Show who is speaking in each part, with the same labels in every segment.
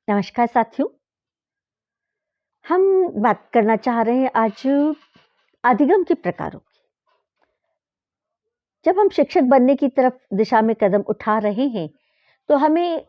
Speaker 1: नमस्कार साथियों। हम बात करना चाह रहे हैं आज अधिगम के प्रकारों की। जब हम शिक्षक बनने की तरफ दिशा में कदम उठा रहे हैं तो हमें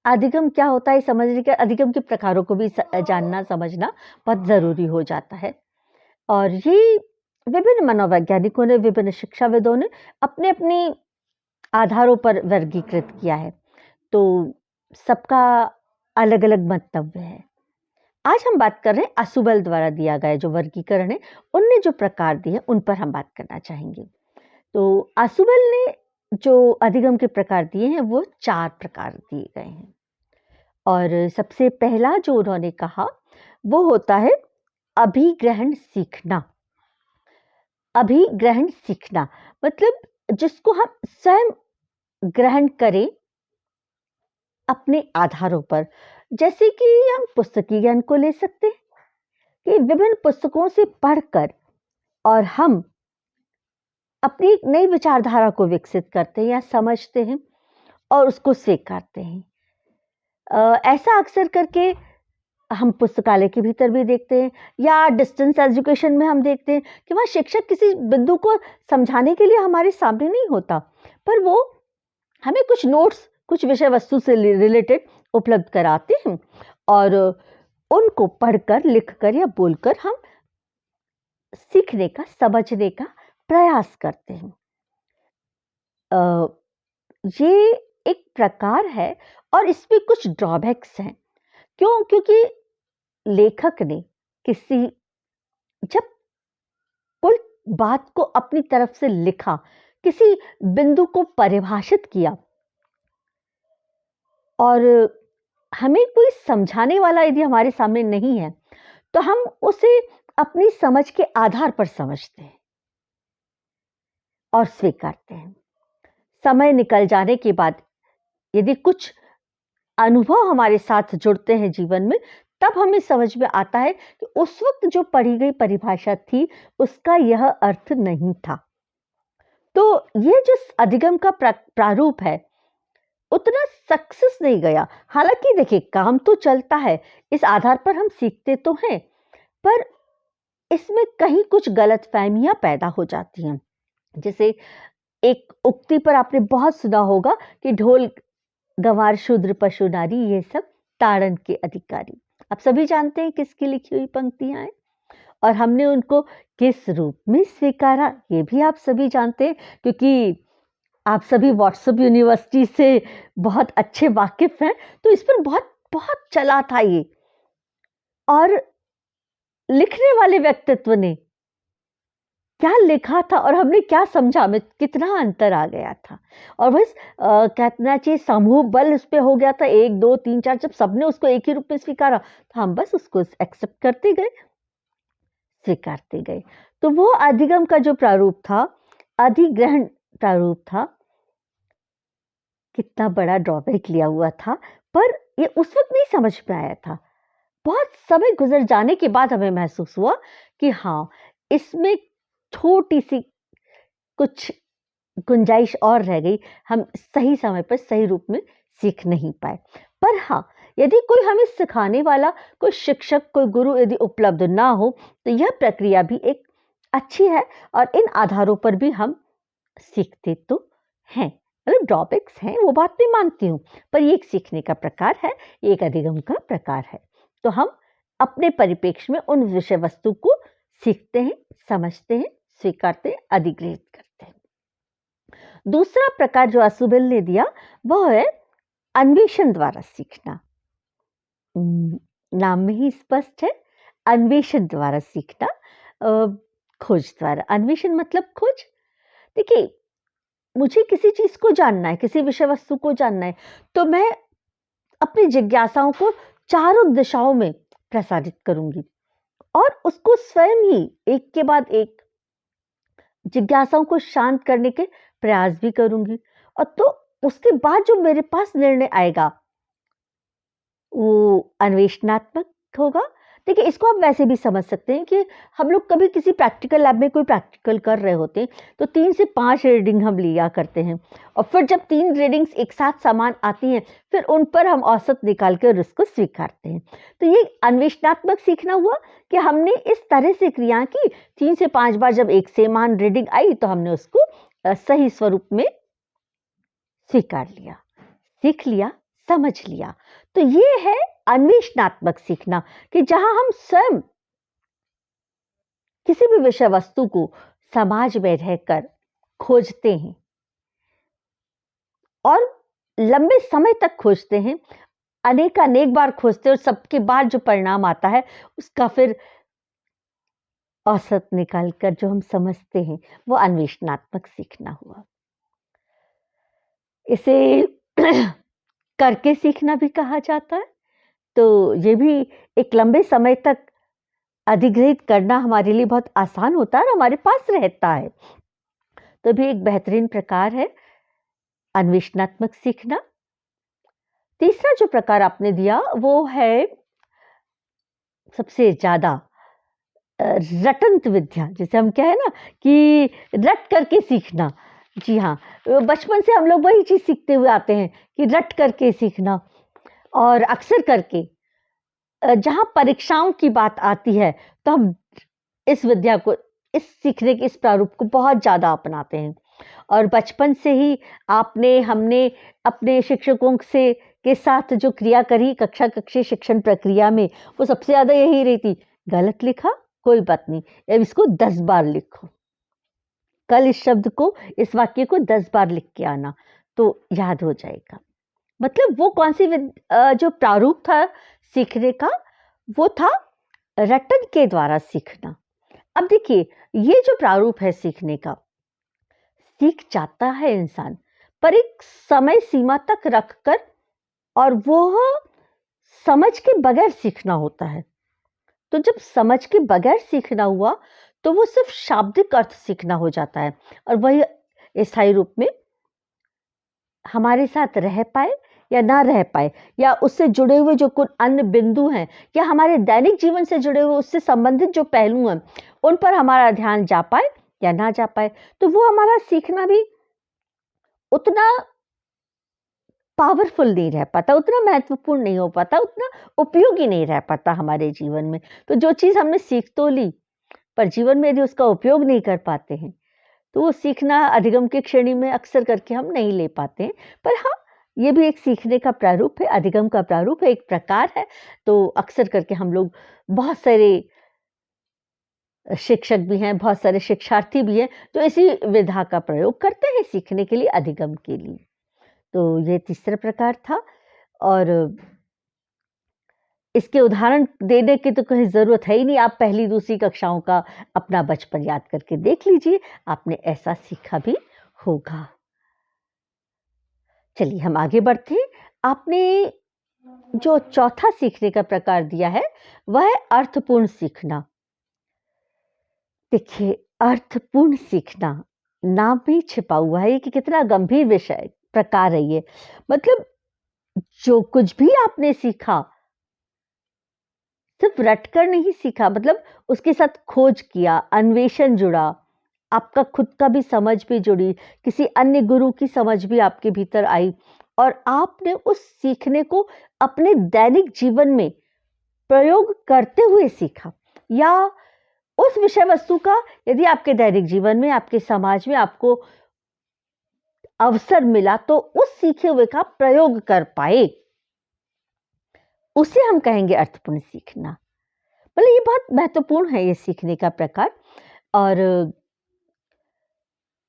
Speaker 1: अधिगम क्या होता है समझने के अधिगम के प्रकारों को भी जानना समझना बहुत ज़रूरी हो जाता है। और ये विभिन्न मनोवैज्ञानिकों ने, विभिन्न शिक्षाविदों ने अपने अपने आधारों पर वर्गीकृत किया है। तो सबका अलग अलग मंतव्य है। आज हम बात कर रहे हैं आसुबेल द्वारा दिया गया जो वर्गीकरण है, उनने जो प्रकार दिए उन पर हम बात करना चाहेंगे। तो आसुबेल ने जो अधिगम के प्रकार दिए हैं वो 4 प्रकार दिए गए हैं। और सबसे पहला जो उन्होंने कहा वो होता है अभिग्रहण सीखना। अभिग्रहण सीखना मतलब जिसको हम स्वयं ग्रहण करें अपने आधारों पर। जैसे कि हम पुस्तकीय ज्ञान को ले सकते हैं कि विभिन्न पुस्तकों से पढ़कर और हम अपनी एक नई विचारधारा को विकसित करते हैं या समझते हैं और उसको स्वीकारते हैं। ऐसा अक्सर करके हम पुस्तकालय के भीतर भी देखते हैं या डिस्टेंस एजुकेशन में हम देखते हैं कि वहाँ शिक्षक किसी बिंदु को समझाने के लिए हमारे सामने नहीं होता, पर वो हमें कुछ नोट्स, कुछ विषय वस्तु से रिलेटेड उपलब्ध कराते हैं और उनको पढ़कर, लिखकर या बोलकर हम सीखने का, समझने का प्रयास करते हैं। ये एक प्रकार है और इसमें कुछ ड्रॉबैक्स हैं। क्यों? क्योंकि लेखक ने जब कोई बात को अपनी तरफ से लिखा, किसी बिंदु को परिभाषित किया और हमें कोई समझाने वाला यदि हमारे सामने नहीं है तो हम उसे अपनी समझ के आधार पर समझते हैं और स्वीकारते हैं। समय निकल जाने के बाद यदि कुछ अनुभव हमारे साथ जुड़ते हैं जीवन में, तब हमें समझ में आता है कि उस वक्त जो पढ़ी गई परिभाषा थी उसका यह अर्थ नहीं था। तो ये जो अधिगम का प्रारूप है उतना सक्सेस नहीं गया। हालांकि देखिए काम तो चलता है, इस आधार पर हम सीखते तो हैं, पर इसमें कहीं कुछ गलतफहमियां पैदा हो जाती हैं। जैसे एक उक्ति पर आपने बहुत सुना होगा कि ढोल गंवार शूद्र पशु नारी ये सब ताड़न के अधिकारी। आप सभी जानते हैं किसकी लिखी हुई पंक्तियां हैं और हमने उनको किस रूप में स्वीकारा ये भी आप सभी जानते हैं, क्योंकि आप सभी व्हाट्सएप यूनिवर्सिटी से बहुत अच्छे वाकिफ हैं। तो इस पर बहुत बहुत चला था ये, और लिखने वाले व्यक्तित्व ने क्या लिखा था और हमने क्या समझा में कितना अंतर आ गया था। और बस कहना चाहिए समूह बल उस पे हो गया था, 1 2 3 4, जब सबने उसको एक ही रूप में स्वीकारा तो हम बस उसको एक्सेप्ट करते गए, स्वीकारते गए। तो वो अधिगम का जो प्रारूप था, अधिग्रहण प्रारूप था, कितना बड़ा ड्रॉबैक लिया हुआ था, पर ये उस वक्त नहीं समझ में आया था। बहुत समय गुजर जाने के बाद हमें महसूस हुआ कि हाँ, इसमें छोटी सी कुछ गुंजाइश और रह गई, हम सही समय पर सही रूप में सीख नहीं पाए। पर हाँ, यदि कोई हमें सिखाने वाला, कोई शिक्षक, कोई गुरु यदि उपलब्ध ना हो तो यह प्रक्रिया भी एक अच्छी है और इन आधारों पर भी हम सीखते तो हैं। मतलब ड्रॉबैक्स हैं, वो बात मैं मानती हूँ, पर ये एक सीखने का प्रकार है, एक अधिगम का प्रकार है। तो हम अपने परिप्रेक्ष्य में उन विषय वस्तु को सीखते हैं, समझते हैं, स्वीकारते हैं, अधिग्रहित करते हैं। दूसरा प्रकार जो आसुबेल ने दिया वह है अन्वेषण द्वारा सीखना। नाम में ही स्पष्ट है, अन्वेषण द्वारा सीखना, खोज द्वारा। अन्वेषण मतलब खोज। देखिए, मुझे किसी चीज को जानना है, किसी विषय वस्तु को जानना है, तो मैं अपनी जिज्ञासाओं को चारों दिशाओं में प्रसारित करूंगी और उसको स्वयं ही एक के बाद एक जिज्ञासाओं को शांत करने के प्रयास भी करूंगी। और तो उसके बाद जो मेरे पास निर्णय आएगा वो अन्वेषणात्मक होगा। देखिए, इसको आप वैसे भी समझ सकते हैं कि हम लोग कभी किसी प्रैक्टिकल लैब में कोई प्रैक्टिकल कर रहे होते हैं, तो 3 से 5 रीडिंग हम लिया करते हैं और फिर जब 3 रीडिंग्स एक साथ समान आती हैं, फिर उन पर हम औसत निकाल कर उसको स्वीकारते हैं। तो ये अन्वेषणात्मक सीखना हुआ कि हमने इस तरह से क्रिया की, 3 से 5 बार जब एक समान रीडिंग आई तो हमने उसको सही स्वरूप में स्वीकार लिया, सीख लिया, समझ लिया। तो ये है अन्वेषणात्मक सीखना कि जहां हम स्वयं किसी भी विषय वस्तु को समाज में रहकर खोजते हैं और लंबे समय तक खोजते हैं, अनेक बार खोजते हैं और सबके बाद जो परिणाम आता है उसका फिर औसत निकालकर जो हम समझते हैं वो अन्वेषणात्मक सीखना हुआ। इसे करके सीखना भी कहा जाता है। तो ये भी एक लंबे समय तक अधिग्रहित करना हमारे लिए बहुत आसान होता है और हमारे पास रहता है। तो भी एक बेहतरीन प्रकार है अन्वेषणात्मक सीखना। तीसरा जो प्रकार आपने दिया वो है सबसे ज्यादा रटंत विद्या, जिसे हम कहें ना कि रट करके सीखना। जी हाँ, बचपन से हम लोग वही चीज सीखते हुए आते हैं कि रट करके सीखना। और अक्सर करके जहां परीक्षाओं की बात आती है तो हम इस विद्या को, इस सीखने के इस प्रारूप को बहुत ज्यादा अपनाते हैं। और बचपन से ही आपने, हमने अपने शिक्षकों से के साथ जो क्रिया करी कक्षा कक्षी शिक्षण प्रक्रिया में, वो सबसे ज्यादा यही रहती, गलत लिखा कोई बात नहीं, अब इसको 10 बार लिखो, कल इस शब्द को, इस वाक्य को 10 बार लिख के आना तो याद हो जाएगा। मतलब वो कौन सी जो प्रारूप था सीखने का, वो था रटन के द्वारा सीखना। अब देखिए, ये जो प्रारूप है सीखने का, सीख जाता है इंसान, पर एक समय सीमा तक रखकर, और वो समझ के बगैर सीखना होता है। तो जब समझ के बगैर सीखना हुआ तो वो सिर्फ शाब्दिक अर्थ सीखना हो जाता है और वही स्थायी रूप में हमारे साथ रह पाए या ना रह पाए, या उससे जुड़े हुए जो कुछ अन्य बिंदु हैं, या हमारे दैनिक जीवन से जुड़े हुए उससे संबंधित जो पहलू हैं, उन पर हमारा ध्यान जा पाए या ना जा पाए, तो वो हमारा सीखना भी उतना पावरफुल नहीं रह पाता, उतना महत्वपूर्ण नहीं हो पाता, उतना उपयोगी नहीं रह पाता हमारे जीवन में। तो जो चीज हमने सीख तो ली, पर जीवन में यदि उसका उपयोग नहीं कर पाते हैं तो वो सीखना अधिगम की श्रेणी में अक्सर करके हम नहीं ले पाते हैं। पर हाँ, ये भी एक सीखने का प्रारूप है, अधिगम का प्रारूप है, एक प्रकार है। तो अक्सर करके हम लोग, बहुत सारे शिक्षक भी हैं, बहुत सारे शिक्षार्थी भी हैं जो इसी विधा का प्रयोग करते हैं सीखने के लिए, अधिगम के लिए। तो ये तीसरा प्रकार था। और इसके उदाहरण देने की तो कोई ज़रूरत है ही नहीं, आप पहली दूसरी कक्षाओं का अपना बचपन याद करके देख लीजिए, आपने ऐसा सीखा भी होगा। चलिए हम आगे बढ़ते हैं। आपने जो चौथा सीखने का प्रकार दिया है वह है अर्थपूर्ण सीखना। देखिए, अर्थपूर्ण सीखना नाम में छिपा हुआ है कि कितना गंभीर विषय प्रकार है ये। मतलब जो कुछ भी आपने सीखा, सिर्फ रटकर नहीं सीखा, मतलब उसके साथ खोज किया, अन्वेषण जुड़ा, आपका खुद का भी समझ भी जुड़ी, किसी अन्य गुरु की समझ भी आपके भीतर आई, और आपने उस सीखने को अपने दैनिक जीवन में प्रयोग करते हुए सीखा। या उस विषय वस्तु का यदि आपके दैनिक जीवन में, आपके समाज में आपको अवसर मिला तो उस सीखे हुए का प्रयोग कर पाए, उसे हम कहेंगे अर्थपूर्ण सीखना। मतलब ये बहुत महत्वपूर्ण है ये सीखने का प्रकार। और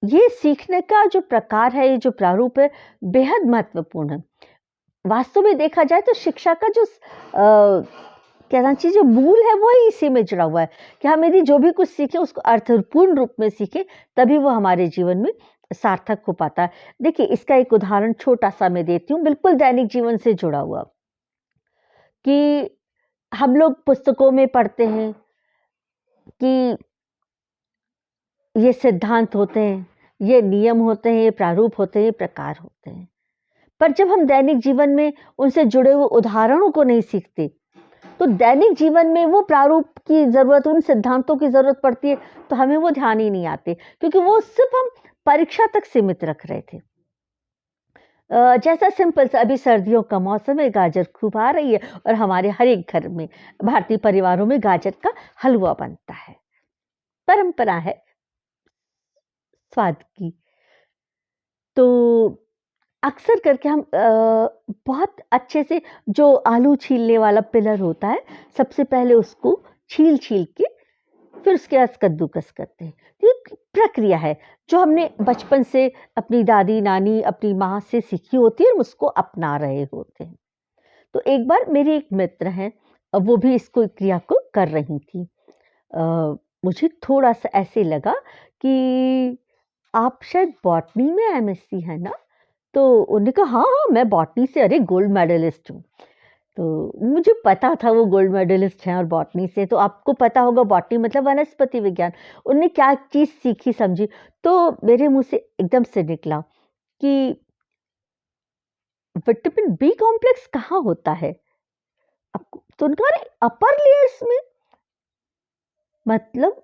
Speaker 1: ये सीखने का जो प्रकार है, ये जो प्रारूप है, बेहद महत्वपूर्ण है। वास्तव में देखा जाए तो शिक्षा का जो कहना चाहिए जो मूल है वो ही इसी में जुड़ा हुआ है कि हम यदि जो भी कुछ सीखें उसको अर्थपूर्ण रूप में सीखें, तभी वो हमारे जीवन में सार्थक हो पाता है। देखिए, इसका एक उदाहरण छोटा सा मैं देती हूँ, बिल्कुल दैनिक जीवन से जुड़ा हुआ, कि हम लोग पुस्तकों में पढ़ते हैं कि ये सिद्धांत होते हैं, ये नियम होते हैं, ये प्रारूप होते हैं, ये प्रकार होते हैं। पर जब हम दैनिक जीवन में उनसे जुड़े हुए उदाहरणों को नहीं सीखते तो दैनिक जीवन में वो प्रारूप की ज़रूरत, उन सिद्धांतों की ज़रूरत पड़ती है, तो हमें वो ध्यान ही नहीं आते, क्योंकि वो सिर्फ हम परीक्षा तक सीमित रख रहे थे। जैसा सिंपल सा, अभी सर्दियों का मौसम है, गाजर खूब आ रही है और हमारे हर एक घर में, भारतीय परिवारों में गाजर का हलवा बनता है, परंपरा है स्वाद की। तो अक्सर करके हम बहुत अच्छे से, जो आलू छीलने वाला पिलर होता है, सबसे पहले उसको छील के फिर उसके बाद कद्दूकस करते हैं। तो ये प्रक्रिया है जो हमने बचपन से अपनी दादी नानी, अपनी माँ से सीखी होती है और उसको अपना रहे होते हैं। तो एक बार मेरी एक मित्र हैं, वो भी इसको क्रिया को कर रही थी। मुझे थोड़ा सा ऐसे लगा कि आप शायद बॉटनी में एमएससी है ना? तो उन्होंने कहा हाँ हाँ, मैं बॉटनी से, अरे गोल्ड मेडलिस्ट हूँ। तो मुझे पता था वो गोल्ड मेडलिस्ट हैं और बॉटनी से, तो आपको पता होगा बॉटनी मतलब वनस्पति विज्ञान। उन्होंने क्या चीज़ सीखी समझी, तो मेरे मुंह से एकदम से निकला कि विटामिन बी कॉम्प्लेक्स कहाँ होता है आपको? तो उनका अपर लेयर्स में, मतलब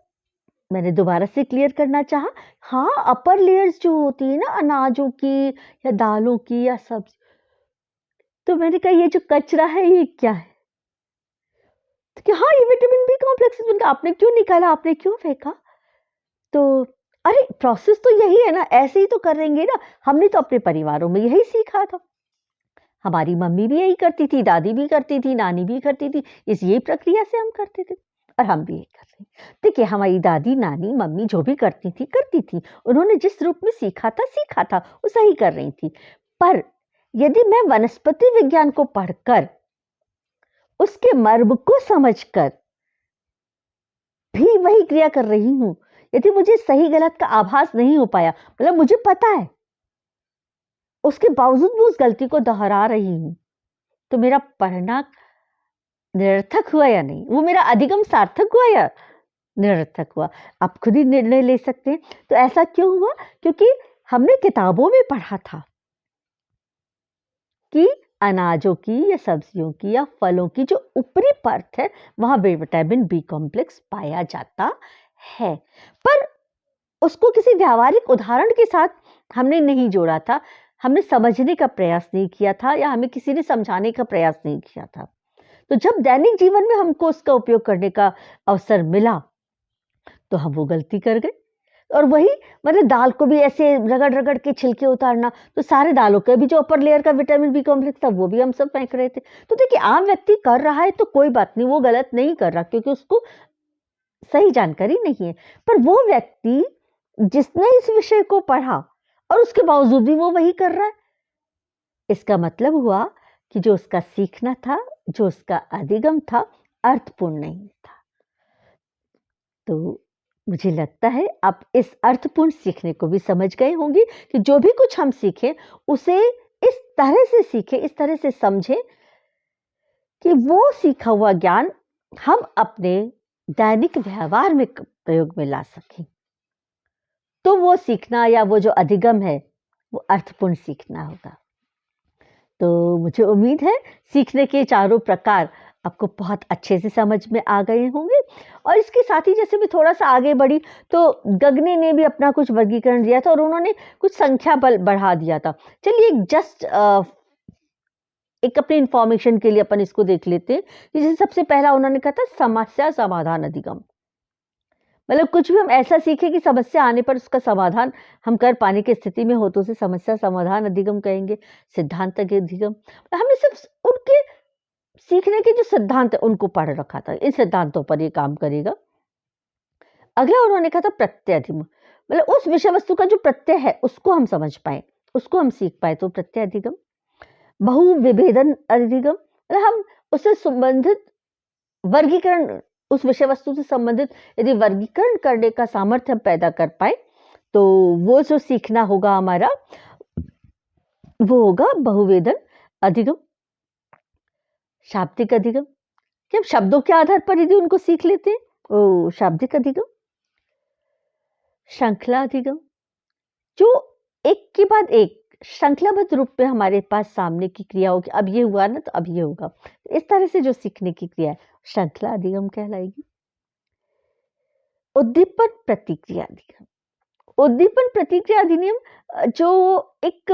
Speaker 1: मैंने दोबारा से क्लियर करना चाहा। हाँ, अपर लेयर्स जो होती है ना अनाजों की या दालों की या सब्जी, तो मैंने कहा ये जो कचरा है ये क्या है? तो कि हाँ, ये विटामिन बी कॉम्प्लेक्स है। मैंने कहा आपने क्यों निकाला, आपने क्यों फेंका? तो अरे प्रोसेस तो यही है ना, ऐसे ही तो करेंगे ना, हमने तो अपने परिवारों में यही सीखा था, हमारी मम्मी भी यही करती थी, दादी भी करती थी, नानी भी करती थी, इस यही प्रक्रिया से हम करते थे और हम भी यही कर रहे हैं। देखिए हमारी दादी नानी मम्मी जो भी करती थी, उन्होंने जिस रूप में सीखा था वो सही कर रही थी। पर यदि मैं वनस्पति विज्ञान को पढ़कर, उसके मर्म को समझकर भी वही क्रिया कर रही हूं, यदि मुझे सही गलत का आभास नहीं हो पाया, मतलब मुझे पता है, उसके बावजूद भी उस गलती को दोहरा रही हूं, तो मेरा पढ़ना निरर्थक हुआ या नहीं? वो मेरा अधिगम सार्थक हुआ या निरर्थक हुआ? आप खुद ही निर्णय ले सकते हैं। तो ऐसा क्यों हुआ? क्योंकि हमने किताबों में पढ़ा था कि अनाजों की या सब्जियों की या फलों की जो ऊपरी परत है, वहां विटामिन बी कॉम्प्लेक्स पाया जाता है, पर उसको किसी व्यावहारिक उदाहरण के साथ हमने नहीं जोड़ा था, हमने समझने का प्रयास नहीं किया था, या हमें किसी ने समझाने का प्रयास नहीं किया था। तो जब दैनिक जीवन में हमको उसका उपयोग करने का अवसर मिला, तो हम वो गलती कर गए। और वही, मतलब दाल को भी ऐसे रगड़ के छिलके उतारना, तो सारे दालों के भी जो अपर लेयर का विटामिन बी कॉम्प्लेक्स था वो भी हम सब फेंक रहे थे। तो देखिए आम व्यक्ति कर रहा है तो कोई बात नहीं, वो गलत नहीं कर रहा, क्योंकि उसको सही जानकारी नहीं है। पर वो व्यक्ति जिसने इस विषय को पढ़ा और उसके बावजूद भी वो वही कर रहा है, इसका मतलब हुआ कि जो उसका सीखना था, जो उसका अधिगम था, अर्थपूर्ण नहीं था। तो मुझे लगता है आप इस अर्थपूर्ण सीखने को भी समझ गए होंगे कि जो भी कुछ हम सीखें उसे इस तरह से सीखें, इस तरह से समझें कि वो सीखा हुआ ज्ञान हम अपने दैनिक व्यवहार में प्रयोग में ला सकें। तो वो सीखना या वो जो अधिगम है वो अर्थपूर्ण सीखना होगा। तो मुझे उम्मीद है सीखने के चारों प्रकार आपको बहुत अच्छे से समझ में आ गए होंगे। और इसके साथ ही जैसे मैं थोड़ा सा आगे बढ़ी, तो गगने ने भी अपना कुछ वर्गीकरण दिया था और उन्होंने कुछ संख्या बल बढ़ा दिया था। चलिए जस्ट एक अपनी इंफॉर्मेशन के लिए अपन इसको देख लेते हैं कि जैसे सबसे पहला उन्होंने कहा था समस्या समाधान अधिगम। मतलब कुछ भी हम ऐसा सीखें कि समस्या आने पर उसका समाधान हम कर पाने की स्थिति में हो, तो उसे समस्या समाधान अधिगम कहेंगे, सिद्धांत अधिगम। हमने सिर्फ उनके सीखने के जो सिद्धांत है उनको पढ़ रखा था, इन सिद्धांतों पर ये काम करेगा। अगला उन्होंने कहा था प्रत्यय अधिगम, मतलब उस विषय वस्तु का जो प्रत्यय है उसको हम समझ पाए, उसको हम सीख पाए, तो प्रत्यय अधिगम। बहु विभेदन अधिगम, मतलब हम उससे संबंधित वर्गीकरण, उस विषय वस्तु से संबंधित यदि वर्गीकरण करने का सामर्थ्य हम पैदा कर पाए, तो वो जो सीखना होगा हमारा वो होगा बहुवेदन अधिगम। शाब्दिक अधिगम, कि हम शब्दों के आधार पर यदि उनको सीख लेते हैं, ओ शाब्दिक अधिगम। श्रृंखला अधिगम, जो एक के बाद एक श्रृंखलाबद्ध रूप में हमारे पास सामने की क्रिया होगी, अब ये हुआ ना तो अब ये होगा। इस तरह से जो सीखने की क्रिया है, श्रृंखला अधिगम कहलाएगी। उद्दीपन प्रतिक्रिया अधिगम। उद्दीपन प्रतिक्रिया अधिनियम जो एक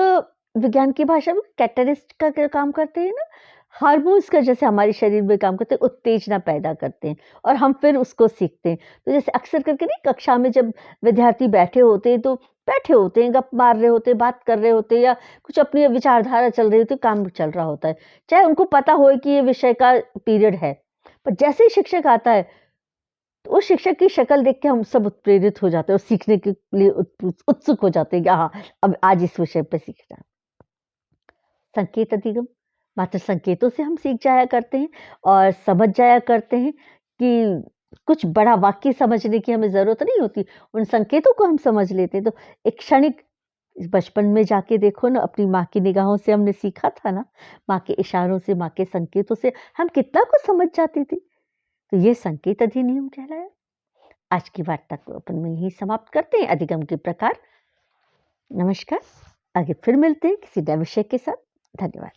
Speaker 1: विज्ञान की भाषा में कैटलिस्ट का काम करते हैं ना, हार्मोन्स का जैसे हमारे शरीर में काम करते हैं, उत्तेजना पैदा करते हैं और हम फिर उसको सीखते हैं। तो जैसे अक्सर करके नहीं, कक्षा में जब विद्यार्थी बैठे होते हैं तो बैठे होते हैं, गप मार रहे होते हैं, बात कर रहे होते हैं या कुछ अपनी विचारधारा चल रही होती है, काम चल रहा होता है, चाहे उनको पता हो कि ये विषय का पीरियड है, पर जैसे ही शिक्षक आता है तो उस शिक्षक की शक्ल देख के हम सब उत्प्रेरित हो जाते हैं और सीखने के लिए उत्सुक हो जाते हैं कि हाँ, अब आज इस विषय पे सीखना है। संकेत अधिगम, मात्र संकेतों से हम सीख जाया करते हैं और समझ जाया करते हैं कि कुछ बड़ा वाक्य समझने की हमें ज़रूरत नहीं होती, उन संकेतों को हम समझ लेते हैं। तो एक क्षणिक बचपन में जाके देखो ना, अपनी माँ की निगाहों से हमने सीखा था ना, माँ के इशारों से, माँ के संकेतों से हम कितना कुछ समझ जाते थे। तो ये संकेत अधिनियम कहलाया। आज की वार्ता को अपन में यही समाप्त करते हैं, अधिगम के प्रकार। नमस्कार, आगे फिर मिलते हैं किसी नए विषय के साथ। धन्यवाद।